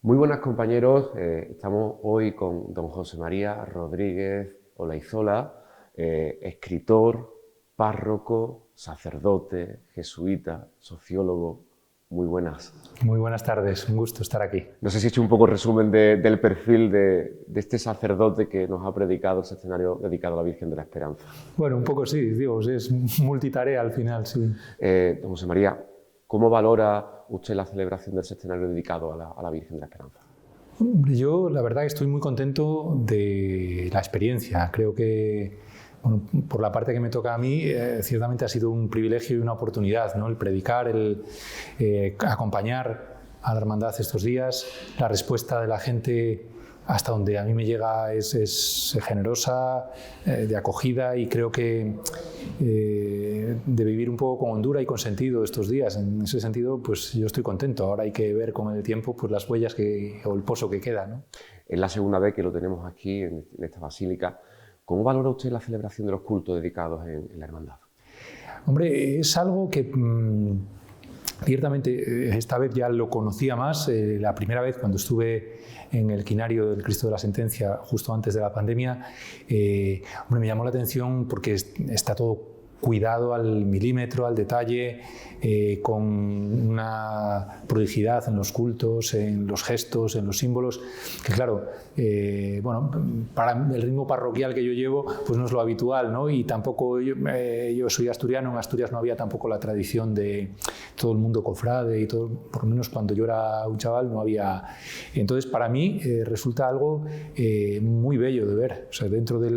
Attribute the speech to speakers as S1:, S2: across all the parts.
S1: Muy buenas compañeros, estamos hoy con don José María Rodríguez Olaizola, escritor, párroco, sacerdote, jesuita, sociólogo. Muy buenas.
S2: Muy buenas tardes, un gusto estar aquí.
S1: No sé si he hecho un poco resumen del perfil de este sacerdote que nos ha predicado el septenario dedicado a la Virgen de la Esperanza.
S2: Bueno, un poco sí, digo, es multitarea al final, sí.
S1: Don José María, ¿cómo valora usted la celebración del septenario dedicado a la Virgen de la Esperanza?
S2: Yo la verdad que estoy muy contento de la experiencia. Creo que, bueno, por la parte que me toca a mí, ciertamente ha sido un privilegio y una oportunidad, ¿no? El predicar, el acompañar a la hermandad estos días. La respuesta de la gente, hasta donde a mí me llega, es generosa, de acogida, y creo que de vivir un poco con hondura y con sentido estos días. En ese sentido, pues yo estoy contento. Ahora hay que ver con el tiempo pues, las huellas o el pozo que queda, ¿no?
S1: Es la segunda vez que lo tenemos aquí en esta basílica. ¿Cómo valora usted la celebración de los cultos dedicados en la hermandad?
S2: Hombre, es algo que ciertamente esta vez ya lo conocía más. La primera vez cuando estuve en el quinario del Cristo de la Sentencia justo antes de la pandemia, hombre, me llamó la atención porque está todo cuidado al milímetro, al detalle, con una prodigidad en los cultos, en los gestos, en los símbolos, que claro, bueno, para el ritmo parroquial que yo llevo, pues no es lo habitual, ¿no? Y tampoco, yo soy asturiano, en Asturias no había tampoco la tradición de todo el mundo cofrade y todo, por lo menos cuando yo era un chaval no había. Entonces, para mí resulta algo muy bello de ver, o sea, dentro de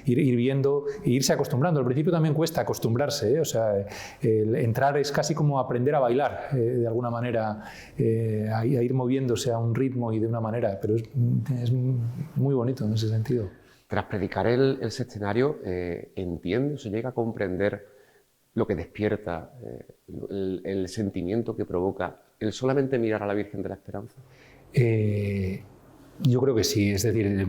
S2: ir viendo e irse acostumbrando. Al principio también cuesta acostumbrarse, o sea, entrar es casi como aprender a bailar, de alguna manera, a ir moviéndose a un ritmo y de una manera, pero es muy bonito en ese sentido.
S1: Tras predicar el septenario, ¿entiende o se llega a comprender lo que despierta, el sentimiento que provoca el solamente mirar a la Virgen de la Esperanza?
S2: Yo creo que sí, es decir,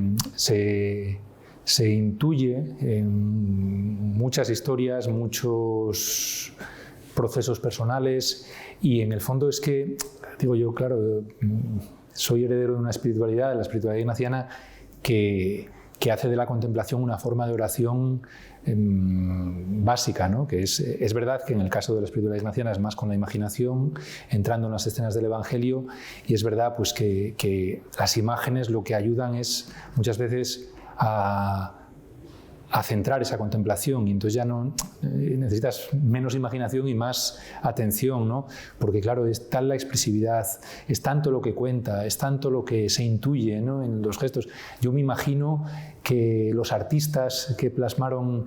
S2: se intuye en muchas historias, muchos procesos personales, y en el fondo es que, digo yo, claro, soy heredero de una espiritualidad, la espiritualidad ignaciana, que hace de la contemplación una forma de oración básica, ¿no? Que es verdad que en el caso de la espiritualidad ignaciana es más con la imaginación, entrando en las escenas del Evangelio, y es verdad pues, que las imágenes lo que ayudan es muchas veces a centrar esa contemplación, y entonces ya no necesitas menos imaginación y más atención, ¿no? Porque claro, es tal la expresividad, es tanto lo que cuenta, es tanto lo que se intuye, ¿no? En los gestos. Yo me imagino que los artistas que plasmaron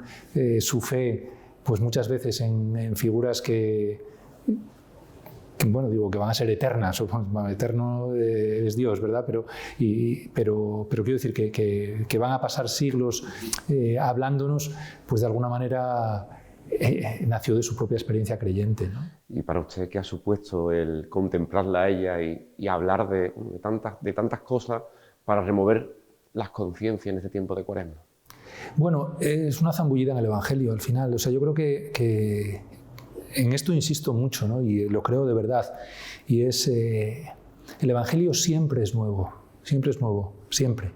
S2: su fe, pues muchas veces en figuras que bueno, digo que van a ser eternas, eterno es Dios, ¿verdad? Pero quiero decir que van a pasar siglos hablándonos, pues de alguna manera nació de su propia experiencia creyente, ¿no?
S1: ¿Y para usted qué ha supuesto el contemplarla a ella y hablar de tantas cosas para remover las conciencias en este tiempo de Cuaresma?
S2: Bueno, es una zambullida en el Evangelio al final. O sea, yo creo que en esto insisto mucho, ¿no? Y lo creo de verdad, y es el Evangelio siempre es nuevo, siempre.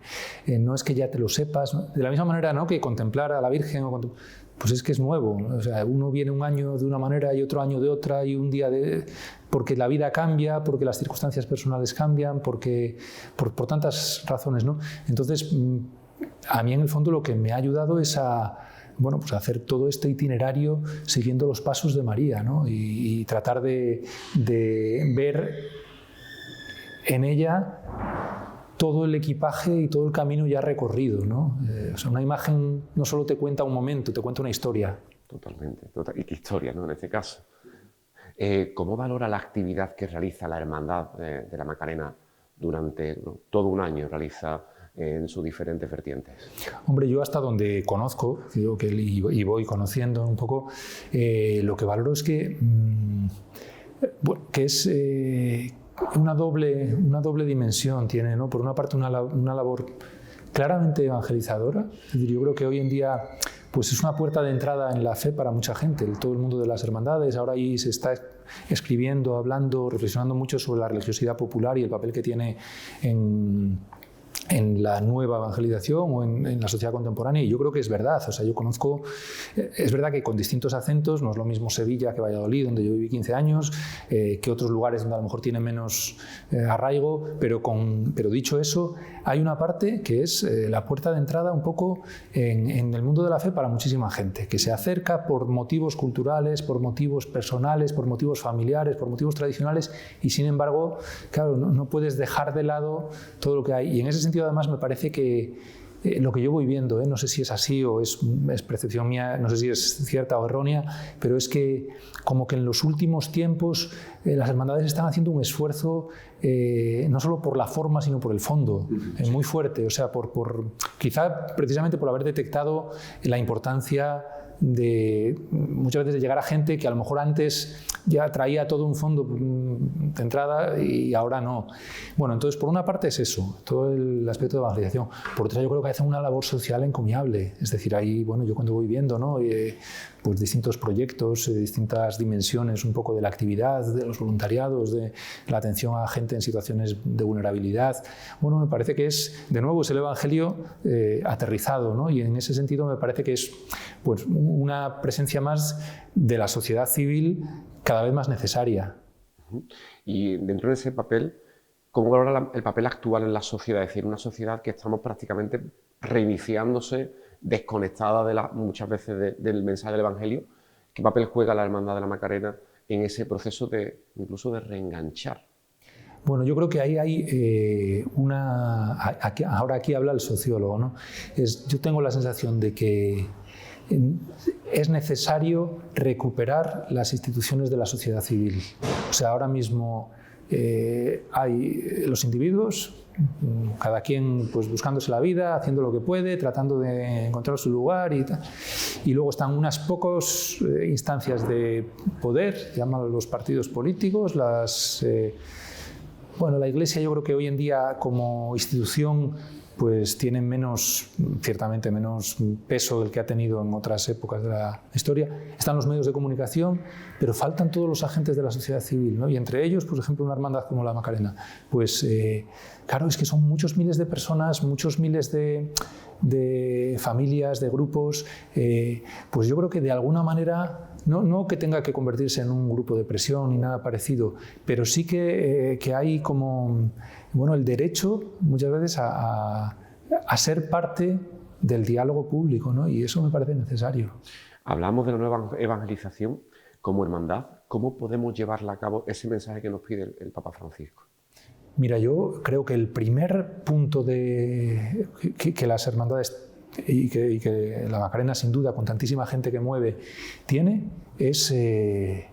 S2: No es que ya te lo sepas, ¿no? De la misma manera, ¿no? Que contemplar a la Virgen, pues es que es nuevo, o sea, uno viene un año de una manera y otro año de otra, y un día porque la vida cambia, porque las circunstancias personales cambian, por tantas razones, ¿no? Entonces, a mí en el fondo lo que me ha ayudado es bueno, pues hacer todo este itinerario siguiendo los pasos de María, ¿no? Y tratar de ver en ella todo el equipaje y todo el camino ya recorrido, ¿no? O sea, una imagen no solo te cuenta un momento, te cuenta una historia.
S1: Totalmente, y qué historia, ¿no? En este caso. ¿Cómo valora la actividad que realiza la Hermandad de la Macarena durante todo un año? Realiza en sus diferentes vertientes.
S2: Hombre, yo hasta donde conozco, digo y voy conociendo un poco, lo que valoro es que es una doble dimensión tiene, ¿no? Por una parte una labor claramente evangelizadora. Es decir, yo creo que hoy en día pues es una puerta de entrada en la fe para mucha gente, todo el mundo de las hermandades. Ahora ahí se está escribiendo, hablando, reflexionando mucho sobre la religiosidad popular y el papel que tiene en la nueva evangelización o en la sociedad contemporánea, y yo creo que es verdad. O sea, yo conozco, es verdad que con distintos acentos, no es lo mismo Sevilla que Valladolid, donde yo viví 15 años, que otros lugares donde a lo mejor tiene menos arraigo, pero dicho eso, hay una parte que es la puerta de entrada un poco en el mundo de la fe para muchísima gente, que se acerca por motivos culturales, por motivos personales, por motivos familiares, por motivos tradicionales, y sin embargo, claro, no puedes dejar de lado todo lo que hay. Y en ese sentido, además, me parece que lo que yo voy viendo, no sé si es así o es percepción mía, no sé si es cierta o errónea, pero es que como que en los últimos tiempos las hermandades están haciendo un esfuerzo no solo por la forma, sino por el fondo, muy fuerte. O sea, quizá precisamente por haber detectado la importancia de muchas veces de llegar a gente que a lo mejor antes ya traía todo un fondo de entrada y ahora no. Bueno, entonces por una parte es eso, todo el aspecto de evangelización. Por otra, yo creo que hacen una labor social encomiable. Es decir, ahí, bueno, yo cuando voy viendo, ¿no? Pues distintos proyectos, distintas dimensiones un poco de la actividad, de los voluntariados, de la atención a gente en situaciones de vulnerabilidad. Bueno, me parece que es, de nuevo, es el evangelio aterrizado, ¿no? Y en ese sentido me parece que es pues una presencia más de la sociedad civil cada vez más necesaria.
S1: Y dentro de ese papel, ¿cómo valora el papel actual en la sociedad? Es decir, una sociedad que estamos prácticamente reiniciándose, desconectada muchas veces del mensaje del Evangelio. ¿Qué papel juega la Hermandad de la Macarena en ese proceso incluso de reenganchar?
S2: Bueno, yo creo que ahí hay ahora aquí habla el sociólogo, ¿no? Yo tengo la sensación de que es necesario recuperar las instituciones de la sociedad civil. O sea, ahora mismo hay los individuos, cada quien pues buscándose la vida, haciendo lo que puede, tratando de encontrar su lugar y tal. Y luego están unas pocas instancias de poder, llaman los partidos políticos, la Iglesia. Yo creo que hoy en día como institución pues tiene ciertamente menos peso del que ha tenido en otras épocas de la historia. Están los medios de comunicación, pero faltan todos los agentes de la sociedad civil, ¿no? Y entre ellos, por ejemplo, una hermandad como la Macarena. Pues claro, es que son muchos miles de personas, muchos miles de familias, de grupos. Pues yo creo que de alguna manera, no que tenga que convertirse en un grupo de presión ni nada parecido, pero sí que hay como el derecho muchas veces a ser parte del diálogo público, ¿no? Y eso me parece necesario.
S1: Hablamos de la nueva evangelización como hermandad. ¿Cómo podemos llevarla a cabo ese mensaje que nos pide el Papa Francisco?
S2: Mira, yo creo que el primer punto que las hermandades y que la Macarena, sin duda, con tantísima gente que mueve, tiene, es el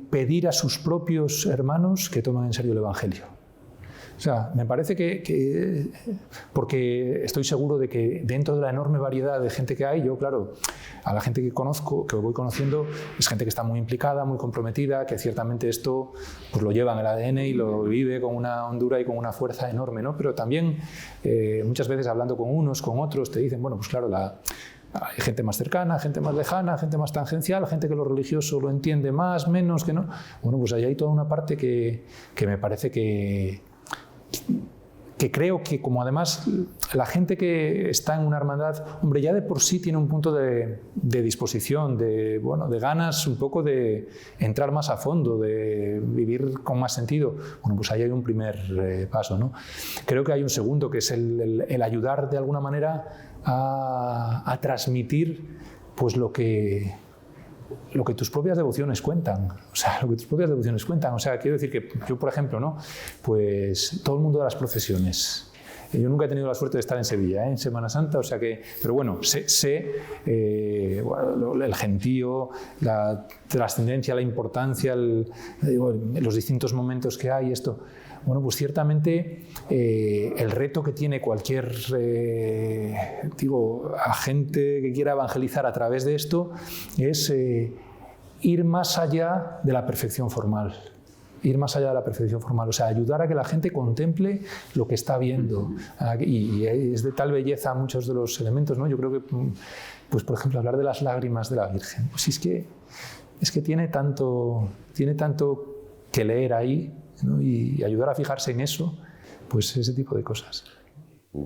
S2: pedir a sus propios hermanos que tomen en serio el Evangelio. O sea, me parece que porque estoy seguro de que dentro de la enorme variedad de gente que hay, yo, claro, a la gente que conozco, que voy conociendo, es gente que está muy implicada, muy comprometida, que ciertamente esto pues lo lleva en el ADN y lo vive con una hondura y con una fuerza enorme, ¿no? Pero también muchas veces hablando con unos, con otros, te dicen, bueno, pues claro, hay gente más cercana, gente más lejana, gente más tangencial, gente que lo religioso lo entiende más, menos, que no. Bueno, pues ahí hay toda una parte que me parece que creo que, como además la gente que está en una hermandad, hombre, ya de por sí tiene un punto de disposición, de ganas un poco de entrar más a fondo, de vivir con más sentido. Bueno, pues ahí hay un primer paso, ¿no? Creo que hay un segundo, que es el ayudar de alguna manera a transmitir pues lo que tus propias devociones cuentan. O sea, O sea, quiero decir que yo, por ejemplo, ¿no? Pues todo el mundo de las procesiones. Yo nunca he tenido la suerte de estar en Sevilla, en Semana Santa, o sea que, pero bueno, sé el gentío, la trascendencia, la importancia, los distintos momentos que hay, esto. Bueno, pues ciertamente el reto que tiene cualquier agente que quiera evangelizar a través de esto es ir más allá de la perfección formal. O sea, ayudar a que la gente contemple lo que está viendo. Y es de tal belleza muchos de los elementos, ¿no? Yo creo que, pues por ejemplo, hablar de las lágrimas de la Virgen. Pues es que es que tiene tanto que leer ahí, ¿no? Y ayudar a fijarse en eso, pues ese tipo de cosas.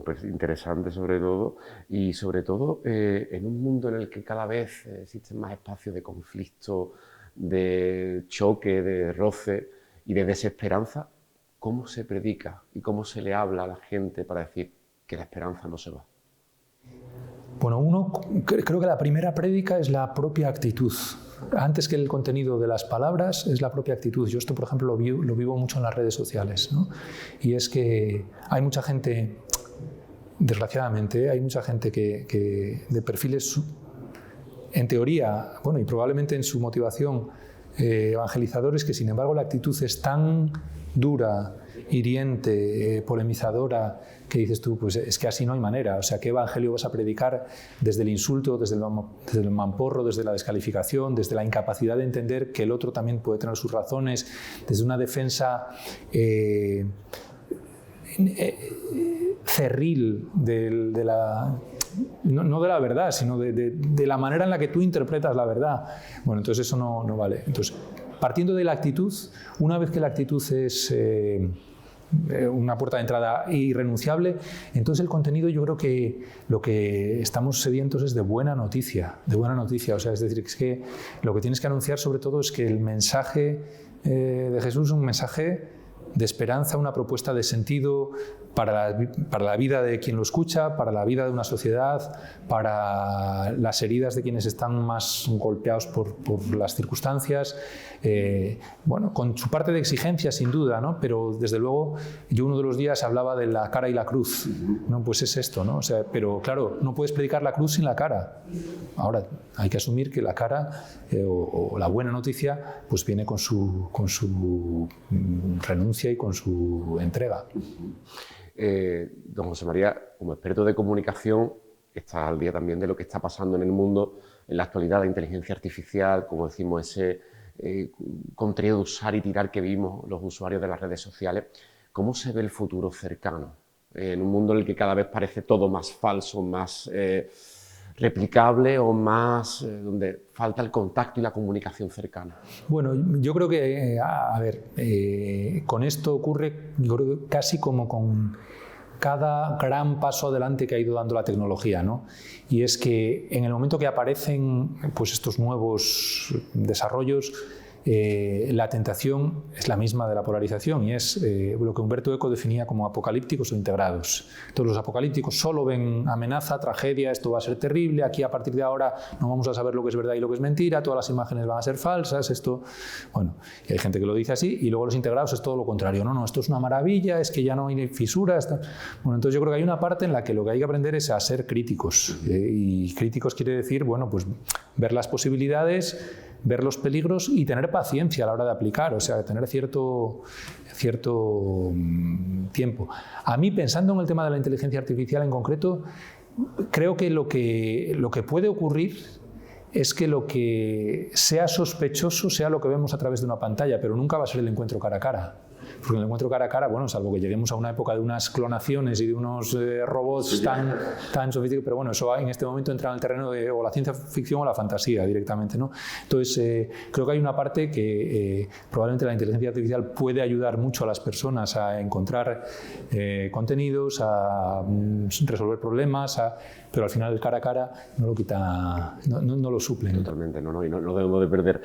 S1: Pues interesante sobre todo, y sobre todo en un mundo en el que cada vez existen más espacios de conflicto, de choque, de roce y de desesperanza. ¿Cómo se predica y cómo se le habla a la gente para decir que la esperanza no se va?
S2: Bueno, creo que la primera prédica es la propia actitud. Antes que el contenido de las palabras, es la propia actitud. Yo esto, por ejemplo, lo vivo mucho en las redes sociales, ¿no? Y es que hay mucha gente, desgraciadamente, hay mucha gente que de perfiles, en teoría, bueno, y probablemente en su motivación, evangelizadores, que sin embargo la actitud es tan dura, hiriente, polemizadora, que dices tú, pues es que así no hay manera. O sea, ¿qué evangelio vas a predicar desde el insulto, desde el mamporro, desde la descalificación, desde la incapacidad de entender que el otro también puede tener sus razones, desde una defensa cerril de la... No de la verdad, sino de la manera en la que tú interpretas la verdad? Bueno, entonces eso no vale. Entonces, partiendo de la actitud, una vez que la actitud es una puerta de entrada irrenunciable, entonces el contenido, yo creo que lo que estamos sedientos es de buena noticia, o sea, es decir, es que lo que tienes que anunciar sobre todo es que el mensaje de Jesús es un mensaje de esperanza, una propuesta de sentido para la vida de quien lo escucha, para la vida de una sociedad, para las heridas de quienes están más golpeados por las circunstancias. Bueno, con su parte de exigencia, sin duda, ¿no? Pero desde luego, yo uno de los días hablaba de la cara y la cruz, ¿no? Pues es esto, ¿no? O sea, pero claro, no puedes predicar la cruz sin la cara. Ahora, hay que asumir que la cara o la buena noticia pues viene con su renuncia y con su entrega.
S1: Don José María, como experto de comunicación, está al día también de lo que está pasando en el mundo en la actualidad, la inteligencia artificial, como decimos, ese contenido de usar y tirar que vimos los usuarios de las redes sociales. ¿Cómo se ve el futuro cercano? En un mundo en el que cada vez parece todo más falso, más replicable o más donde falta el contacto y la comunicación cercana.
S2: Bueno, yo creo que, con esto ocurre, yo creo que casi como con cada gran paso adelante que ha ido dando la tecnología, ¿no? Y es que en el momento que aparecen pues estos nuevos desarrollos, la tentación es la misma de la polarización y es lo que Umberto Eco definía como apocalípticos o integrados. Todos los apocalípticos solo ven amenaza, tragedia, esto va a ser terrible, aquí a partir de ahora no vamos a saber lo que es verdad y lo que es mentira, todas las imágenes van a ser falsas, esto... Bueno, y hay gente que lo dice así, y luego los integrados es todo lo contrario. No, esto es una maravilla, es que ya no hay fisuras. Bueno, entonces yo creo que hay una parte en la que lo que hay que aprender es a ser críticos. Y críticos quiere decir, bueno, pues ver las posibilidades, ver los peligros y tener paciencia a la hora de aplicar, o sea, tener cierto tiempo. A mí, pensando en el tema de la inteligencia artificial en concreto, creo que lo que puede ocurrir es que lo que sea sospechoso sea lo que vemos a través de una pantalla, pero nunca va a ser el encuentro cara a cara. Porque el encuentro cara a cara, bueno, salvo que lleguemos a una época de unas clonaciones y de unos robots tan sofisticados, pero bueno, eso en este momento entra en el terreno de o la ciencia ficción o la fantasía directamente, ¿no? Entonces, creo que hay una parte que probablemente la inteligencia artificial puede ayudar mucho a las personas a encontrar contenidos, a resolver problemas, pero al final el cara a cara no lo quita, no lo suple.
S1: Totalmente, no, y no debemos de perder.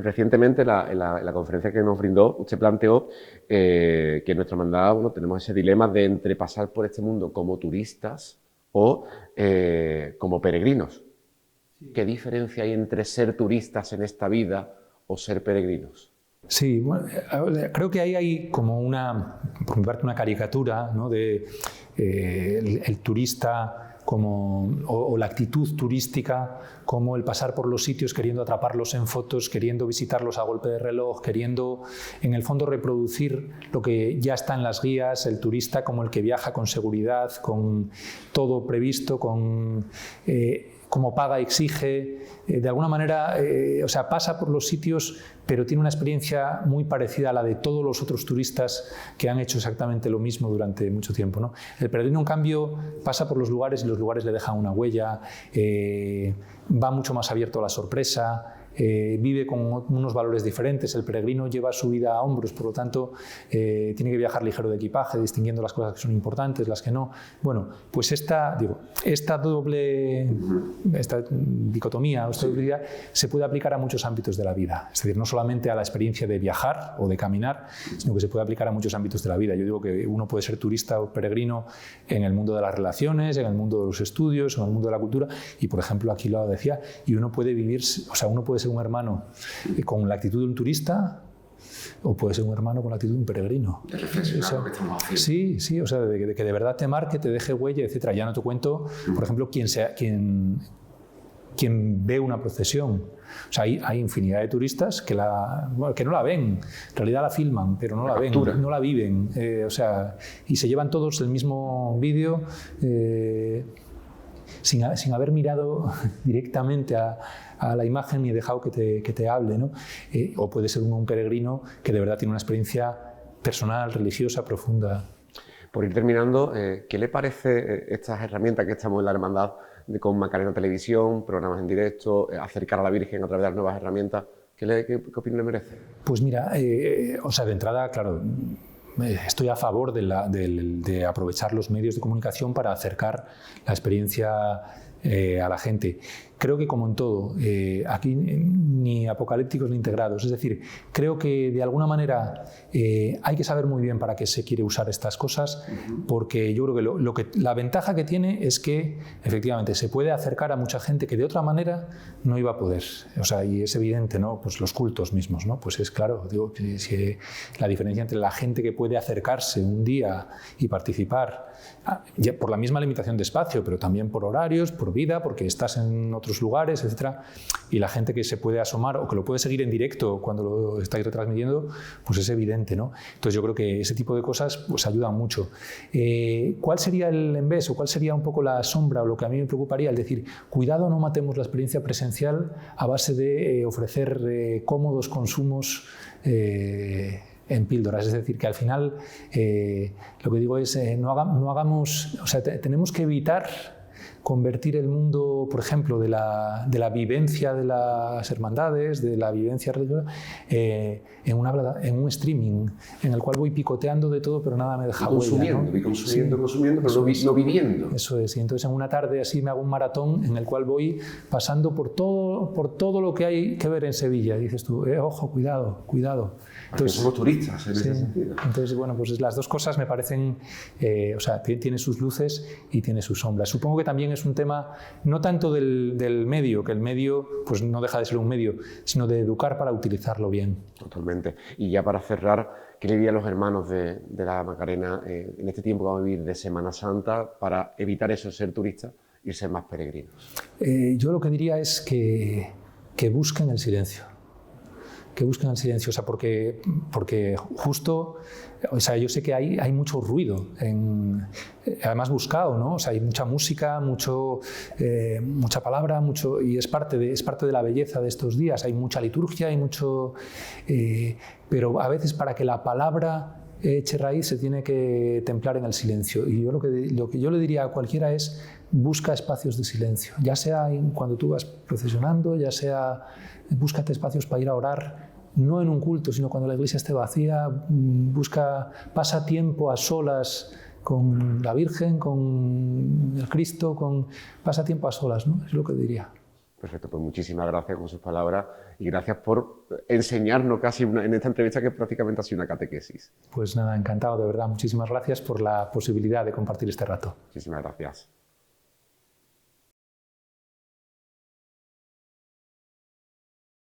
S1: Recientemente, en la conferencia que nos brindó, usted planteó que en nuestra hermandad, bueno, tenemos ese dilema de entre pasar por este mundo como turistas o como peregrinos. ¿Qué diferencia hay entre ser turistas en esta vida o ser peregrinos?
S2: Sí, bueno, creo que ahí hay como por mi parte, una caricatura, ¿no? De el turista o la actitud turística como el pasar por los sitios queriendo atraparlos en fotos, queriendo visitarlos a golpe de reloj, queriendo en el fondo reproducir lo que ya está en las guías, el turista como el que viaja con seguridad, con todo previsto, como paga exige, de alguna manera, o sea, pasa por los sitios, pero tiene una experiencia muy parecida a la de todos los otros turistas que han hecho exactamente lo mismo durante mucho tiempo, ¿no? El peregrino, en cambio, pasa por los lugares y los lugares le dejan una huella, va mucho más abierto a la sorpresa, vive con unos valores diferentes. El peregrino lleva su vida a hombros, por lo tanto, tiene que viajar ligero de equipaje, distinguiendo las cosas que son importantes, las que no. Bueno, pues esta dicotomía, esta dualidad, se puede aplicar a muchos ámbitos de la vida. Es decir, no solamente a la experiencia de viajar o de caminar, sino que se puede aplicar a muchos ámbitos de la vida. Yo digo que uno puede ser turista o peregrino en el mundo de las relaciones, en el mundo de los estudios, en el mundo de la cultura, y por ejemplo aquí lo decía, y uno puede vivir, o sea, uno puede ser un hermano con la actitud de un turista, o puede ser un hermano con la actitud de un peregrino.
S1: De reflexionar lo que estamos haciendo.
S2: Sí, sí, o sea, de que de verdad te marque, te deje huella, etcétera. Ya no te cuento, por ejemplo, quien ve una procesión. O sea, hay infinidad de turistas que no la ven, en realidad la filman, pero no la ven, no la viven. O sea, y se llevan todos el mismo vídeo sin haber mirado directamente a la imagen ni dejado que te hable, ¿no? O puede ser un peregrino que de verdad tiene una experiencia personal, religiosa, profunda.
S1: Por ir terminando, ¿qué le parece estas herramientas que estamos en la Hermandad con Macarena Televisión, programas en directo, acercar a la Virgen a través de las nuevas herramientas? ¿Qué opinión le merece?
S2: Pues mira, o sea, de entrada, claro, estoy a favor de aprovechar los medios de comunicación para acercar la experiencia a la gente. Creo que como en todo, aquí ni apocalípticos ni integrados, es decir, creo que de alguna manera hay que saber muy bien para qué se quiere usar estas cosas, porque yo creo que la ventaja que tiene es que efectivamente se puede acercar a mucha gente que de otra manera no iba a poder. O sea, y es evidente, ¿no? Pues los cultos mismos, ¿no? Pues es claro, digo, si la diferencia entre la gente que puede acercarse un día y participar, ya por la misma limitación de espacio, pero también por horarios, por vida, porque estás en otros lugares, etcétera, y la gente que se puede asomar o que lo puede seguir en directo cuando lo estáis retransmitiendo, pues es evidente, ¿no? Entonces yo creo que ese tipo de cosas pues ayudan mucho. ¿Cuál sería el envés o cuál sería un poco la sombra o lo que a mí me preocuparía? Es decir, cuidado, no matemos la experiencia presencial a base de ofrecer cómodos consumos en píldoras, es decir, que al final lo que digo es no hagamos, o sea, tenemos que evitar convertir el mundo, por ejemplo, de la vivencia de las hermandades, de la vivencia religiosa, en un streaming en el cual voy picoteando de todo, pero nada me deja huella, ¿no?
S1: Consumiendo, pero no viviendo.
S2: Eso es, y entonces en una tarde así me hago un maratón en el cual voy pasando por todo lo que hay que ver en Sevilla. Y dices tú, ojo, cuidado.
S1: Entonces, somos turistas en ese sentido.
S2: Entonces, bueno, pues las dos cosas me parecen, o sea, tiene sus luces y tiene sus sombras. Supongo que también es un tema no tanto del medio, que el medio pues no deja de ser un medio, sino de educar para utilizarlo bien.
S1: Totalmente. Y ya para cerrar, ¿qué le dirían los hermanos de la Macarena en este tiempo que vamos a vivir de Semana Santa para evitar eso, ser turistas y ser más peregrinos?
S2: Yo lo que diría es que busquen el silencio. Que busquen el silencio, o sea, porque justo, o sea, yo sé que hay mucho ruido, además buscado, ¿no? O sea, hay mucha música, mucha palabra, y es parte de la belleza de estos días. Hay mucha liturgia, hay mucho, pero a veces para que la palabra eche raíz se tiene que templar en el silencio. Y yo lo que yo le diría a cualquiera es busca espacios de silencio, ya sea cuando tú vas procesionando, ya sea búscate espacios para ir a orar, no en un culto, sino cuando la iglesia esté vacía, pasa tiempo a solas con la Virgen, con el Cristo, pasa tiempo a solas, ¿no? Es lo que diría.
S1: Perfecto, pues muchísimas gracias con sus palabras y gracias por enseñarnos casi en esta entrevista que prácticamente ha sido una catequesis.
S2: Pues nada, encantado, de verdad. Muchísimas gracias por la posibilidad de compartir este rato.
S1: Muchísimas gracias.